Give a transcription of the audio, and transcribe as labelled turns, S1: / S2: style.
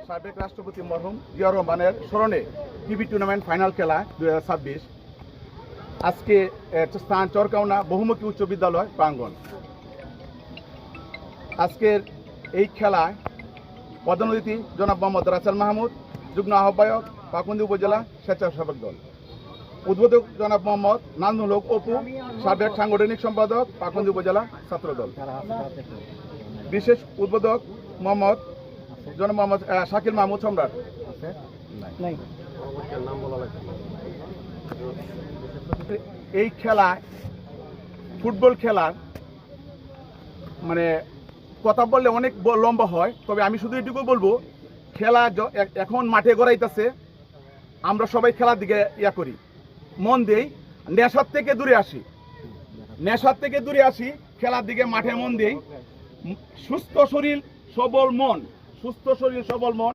S1: সাবেক রাষ্ট্রপতি মরহুম জিয়াউর রহমানের স্মরণে টিভি টুর্নামেন্ট ফাইনাল খেলা 2026 আজকে স্থান চরকাউনা বহুমুখী উচ্চ বিদ্যালয় প্রাঙ্গণ। আজকের এই খেলায় প্রধান অতিথি জনাব মোহাম্মদ রাসেল মাহমুদ, যুগ্ম আহ্বায়ক পাকুন্দি উপজেলা স্বেচ্ছাসেবক দল, উদ্বোধক জনাব মোহাম্মদ নাজমুল হক অপু, সাবেক সাংগঠনিক সম্পাদক পাকুন্দি উপজেলা ছাত্র দল, বিশেষ উদ্বোধক মোহাম্মদ জনাব মোহাম্মদ শাকিল মাহমুদ সম্রাট। এই খেলায় ফুটবল খেলার মানে কথা বললে অনেক লম্বা হয়, তবে আমি শুধু এটুকু বলবো, খেলা এখন মাঠে গড়াইতেছে, আমরা সবাই খেলার দিকে করি, মন দেই, নেশার থেকে দূরে আসি, খেলার দিকে মাঠে মন দেই। সুস্থ শরীর সবল মন